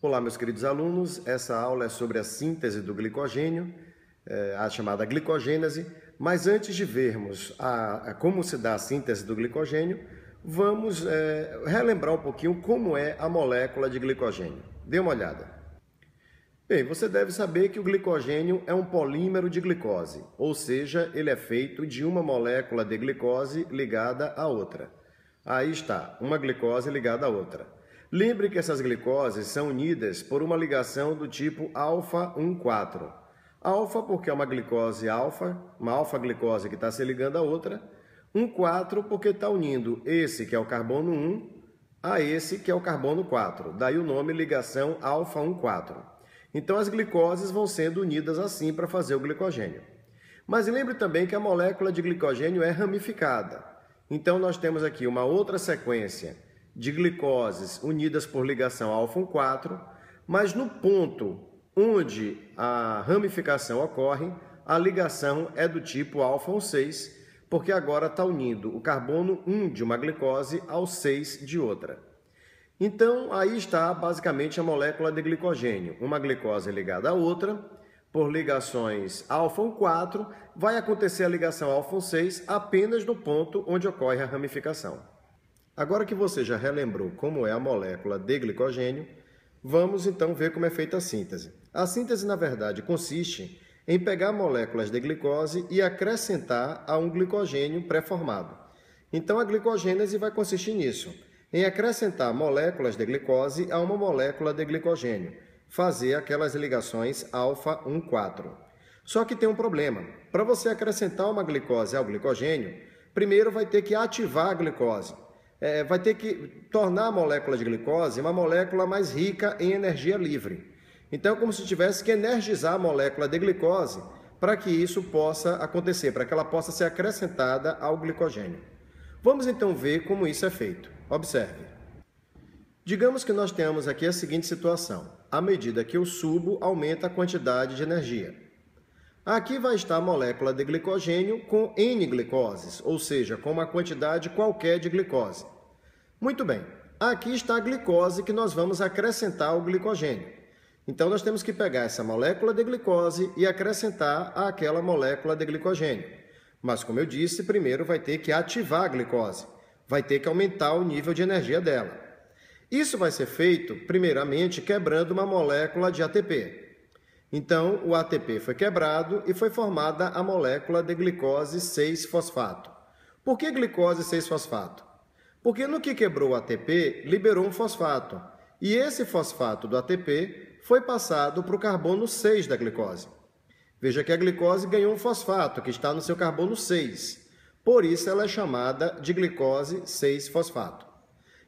Olá, meus queridos alunos, essa aula é sobre a síntese do glicogênio, a chamada glicogênese, mas antes de vermos como se dá a síntese do glicogênio, vamos relembrar um pouquinho como é a molécula de glicogênio. Dê uma olhada. Bem, você deve saber que o glicogênio é um polímero de glicose, ou seja, ele é feito de uma molécula de glicose ligada à outra. Aí está, uma glicose ligada à outra. Lembre que essas glicoses são unidas por uma ligação do tipo alfa-1,4. Alfa porque é uma glicose alfa, uma alfa-glicose que está se ligando à outra. 1,4 porque está unindo esse que é o carbono 1 a esse que é o carbono 4. Daí o nome ligação alfa-1,4. Então as glicoses vão sendo unidas assim para fazer o glicogênio. Mas lembre também que a molécula de glicogênio é ramificada. Então nós temos aqui uma outra sequência de glicoses unidas por ligação alfa-1,4, mas no ponto onde a ramificação ocorre, a ligação é do tipo alfa-1,6, porque agora está unindo o carbono 1 de uma glicose ao 6 de outra. Então, aí está basicamente a molécula de glicogênio. Uma glicose ligada à outra, por ligações alfa-1,4, vai acontecer a ligação alfa-1,6 apenas no ponto onde ocorre a ramificação. Agora que você já relembrou como é a molécula de glicogênio, vamos então ver como é feita a síntese. A síntese, na verdade, consiste em pegar moléculas de glicose e acrescentar a um glicogênio pré-formado. Então, a glicogênese vai consistir nisso, em acrescentar moléculas de glicose a uma molécula de glicogênio, fazer aquelas ligações alfa-1,4. Só que tem um problema. Para você acrescentar uma glicose ao glicogênio, primeiro vai ter que ativar a glicose. Vai ter que tornar a molécula de glicose uma molécula mais rica em energia livre. Então, é como se tivesse que energizar a molécula de glicose para que isso possa acontecer, para que ela possa ser acrescentada ao glicogênio. Vamos então ver como isso é feito. Observe. Digamos que nós tenhamos aqui a seguinte situação. À medida que eu subo, aumenta a quantidade de energia. Aqui vai estar a molécula de glicogênio com N glicoses, ou seja, com uma quantidade qualquer de glicose. Muito bem, aqui está a glicose que nós vamos acrescentar ao glicogênio. Então, nós temos que pegar essa molécula de glicose e acrescentar àquela molécula de glicogênio. Mas, como eu disse, primeiro vai ter que ativar a glicose, vai ter que aumentar o nível de energia dela. Isso vai ser feito, primeiramente, quebrando uma molécula de ATP. Então, o ATP foi quebrado e foi formada a molécula de glicose 6-fosfato. Por que glicose 6-fosfato? Porque no que quebrou o ATP, liberou um fosfato. E esse fosfato do ATP foi passado para o carbono 6 da glicose. Veja que a glicose ganhou um fosfato, que está no seu carbono 6. Por isso, ela é chamada de glicose 6-fosfato.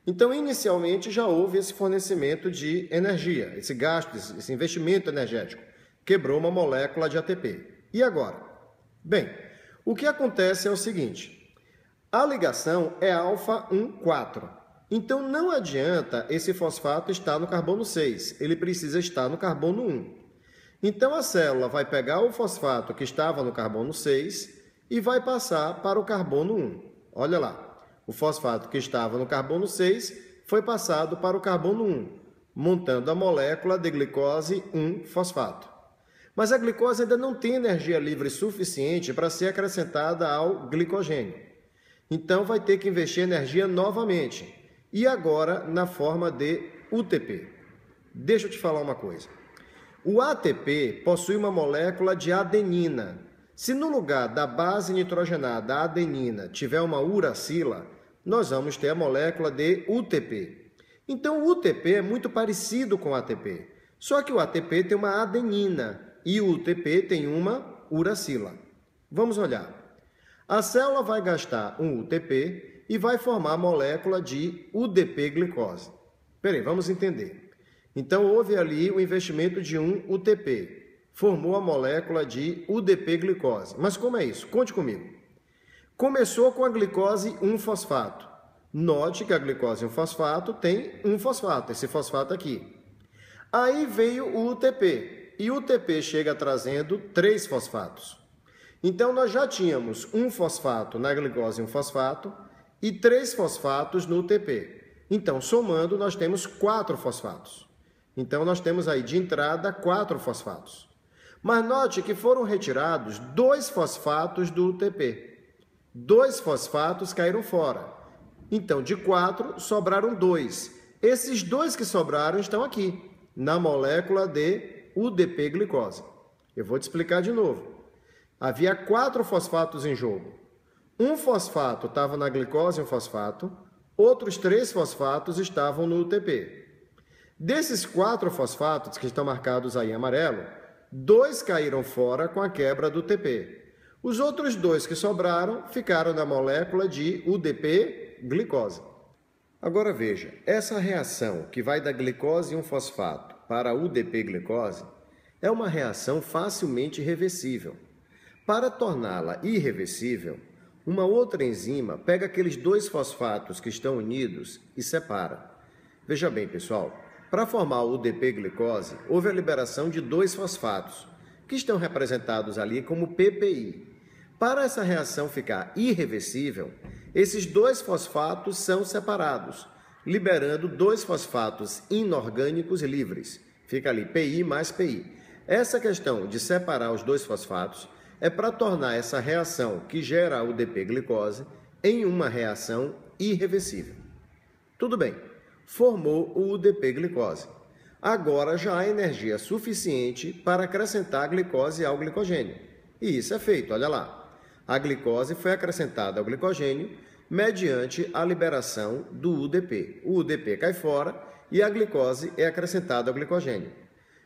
Então, inicialmente, já houve esse fornecimento de energia, esse gasto, esse investimento energético. Quebrou uma molécula de ATP. E agora? Bem, o que acontece é o seguinte. A ligação é alfa-1,4. Então, não adianta esse fosfato estar no carbono 6. Ele precisa estar no carbono 1. Então, a célula vai pegar o fosfato que estava no carbono 6 e vai passar para o carbono 1. Olha lá. O fosfato que estava no carbono 6 foi passado para o carbono 1, montando a molécula de glicose 1-fosfato. Mas a glicose ainda não tem energia livre suficiente para ser acrescentada ao glicogênio. Então, vai ter que investir energia novamente, e agora na forma de UTP. Deixa eu te falar uma coisa. O ATP possui uma molécula de adenina. Se no lugar da base nitrogenada adenina tiver uma uracila, nós vamos ter a molécula de UTP. Então, o UTP é muito parecido com o ATP, só que o ATP tem uma adenina e o UTP tem uma uracila. Vamos olhar. A célula vai gastar um UTP e vai formar a molécula de UDP-glicose. Peraí, vamos entender. Então, houve ali o investimento de um UTP. Formou a molécula de UDP-glicose. Mas como é isso? Conte comigo. Começou com a glicose 1-fosfato. Note que a glicose 1-fosfato tem um fosfato, esse fosfato aqui. Aí veio o UTP, e o UTP chega trazendo 3 fosfatos. Então, nós já tínhamos um fosfato na glicose 1-fosfato e 3 fosfatos no UTP. Então, somando, nós temos 4 fosfatos. Então, nós temos aí de entrada 4 fosfatos. Mas note que foram retirados 2 fosfatos do UTP. 2 fosfatos caíram fora. Então, de 4, sobraram 2. Esses 2 que sobraram estão aqui, na molécula de UDP-glicose. Eu vou te explicar de novo. Havia 4 fosfatos em jogo. Um fosfato estava na glicose, um fosfato. Outros 3 fosfatos estavam no UTP. Desses 4 fosfatos que estão marcados aí em amarelo, 2 caíram fora com a quebra do UTP. Os outros 2 que sobraram ficaram na molécula de UDP-glicose. Agora veja, essa reação que vai da glicose 1-fosfato para a UDP-glicose é uma reação facilmente reversível. Para torná-la irreversível, uma outra enzima pega aqueles 2 fosfatos que estão unidos e separa. Veja bem, pessoal, para formar a UDP-glicose, houve a liberação de 2 fosfatos, que estão representados ali como PPI. Para essa reação ficar irreversível, esses 2 fosfatos são separados, liberando 2 fosfatos inorgânicos livres. Fica ali PI mais PI. Essa questão de separar os 2 fosfatos é para tornar essa reação que gera a UDP-glicose em uma reação irreversível. Tudo bem, formou o UDP-glicose. Agora já há energia suficiente para acrescentar a glicose ao glicogênio. E isso é feito, olha lá. A glicose foi acrescentada ao glicogênio mediante a liberação do UDP. O UDP cai fora e a glicose é acrescentada ao glicogênio.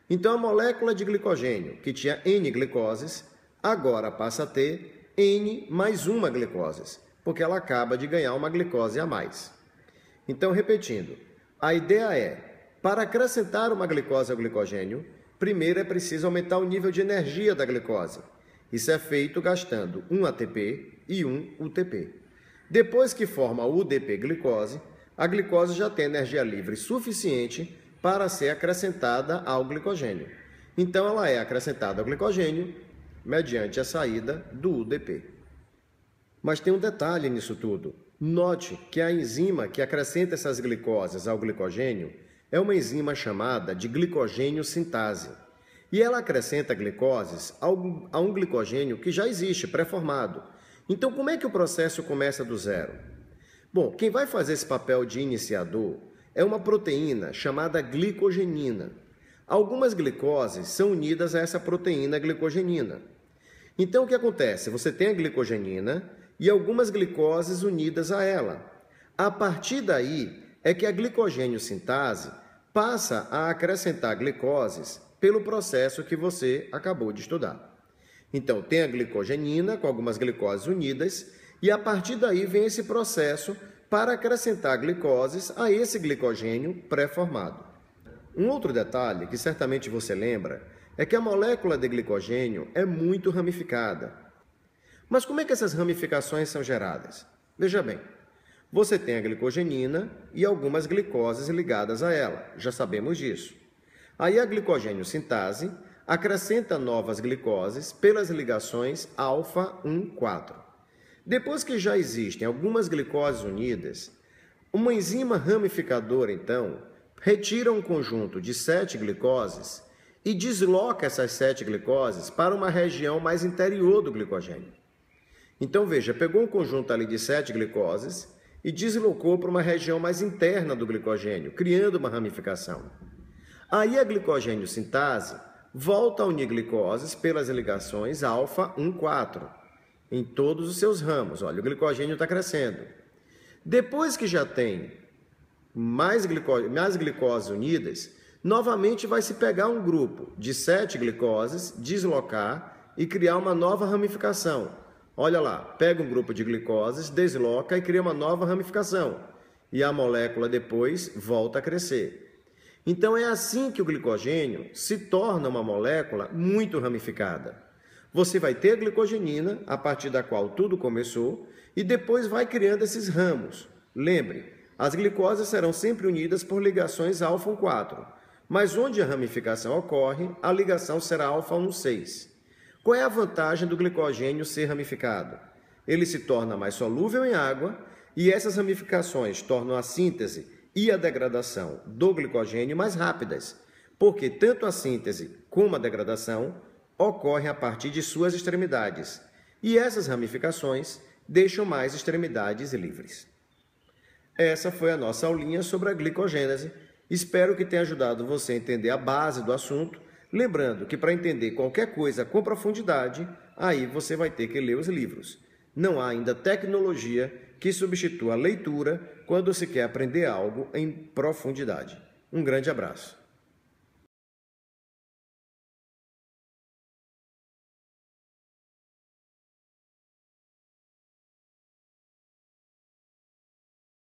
Então a molécula de glicogênio, que tinha N glicoses, agora passa a ter N mais uma glicose, porque ela acaba de ganhar uma glicose a mais. Então, repetindo, a ideia é, para acrescentar uma glicose ao glicogênio, primeiro é preciso aumentar o nível de energia da glicose. Isso é feito gastando um ATP e um UTP. Depois que forma a UDP-glicose, a glicose já tem energia livre suficiente para ser acrescentada ao glicogênio. Então, ela é acrescentada ao glicogênio mediante a saída do UDP. Mas tem um detalhe nisso tudo. Note que a enzima que acrescenta essas glicoses ao glicogênio é uma enzima chamada de glicogênio sintase. E ela acrescenta glicoses a um glicogênio que já existe, pré-formado. Então, como é que o processo começa do zero? Bom, quem vai fazer esse papel de iniciador é uma proteína chamada glicogenina. Algumas glicoses são unidas a essa proteína glicogenina. Então, o que acontece? Você tem a glicogenina e algumas glicoses unidas a ela. A partir daí é que a glicogênio sintase passa a acrescentar glicoses pelo processo que você acabou de estudar. Então, tem a glicogenina com algumas glicoses unidas e a partir daí vem esse processo para acrescentar glicoses a esse glicogênio pré-formado. Um outro detalhe que certamente você lembra é que a molécula de glicogênio é muito ramificada. Mas como é que essas ramificações são geradas? Veja bem, você tem a glicogenina e algumas glicoses ligadas a ela, já sabemos disso. Aí a glicogênio sintase acrescenta novas glicoses pelas ligações alfa-1,4. Depois que já existem algumas glicoses unidas, uma enzima ramificadora, então, retira um conjunto de 7 glicoses e desloca essas 7 glicoses para uma região mais interior do glicogênio. Então, veja, pegou um conjunto ali de 7 glicoses e deslocou para uma região mais interna do glicogênio, criando uma ramificação. Aí a glicogênio sintase volta a unir glicoses pelas ligações alfa-1,4 em todos os seus ramos. Olha, o glicogênio está crescendo. Depois que já tem mais glicoses unidas, novamente vai se pegar um grupo de 7 glicoses, deslocar e criar uma nova ramificação. Olha lá, pega um grupo de glicoses, desloca e cria uma nova ramificação. E a molécula depois volta a crescer. Então é assim que o glicogênio se torna uma molécula muito ramificada. Você vai ter a glicogenina, a partir da qual tudo começou, e depois vai criando esses ramos. Lembre, as glicoses serão sempre unidas por ligações alfa-1,4. Mas onde a ramificação ocorre, a ligação será alfa-1,6. Qual é a vantagem do glicogênio ser ramificado? Ele se torna mais solúvel em água e essas ramificações tornam a síntese e a degradação do glicogênio mais rápidas, porque tanto a síntese como a degradação ocorrem a partir de suas extremidades, e essas ramificações deixam mais extremidades livres. Essa foi a nossa aulinha sobre a glicogênese. Espero que tenha ajudado você a entender a base do assunto. Lembrando que para entender qualquer coisa com profundidade, aí você vai ter que ler os livros. Não há ainda tecnologia que substitua a leitura quando se quer aprender algo em profundidade. Um grande abraço.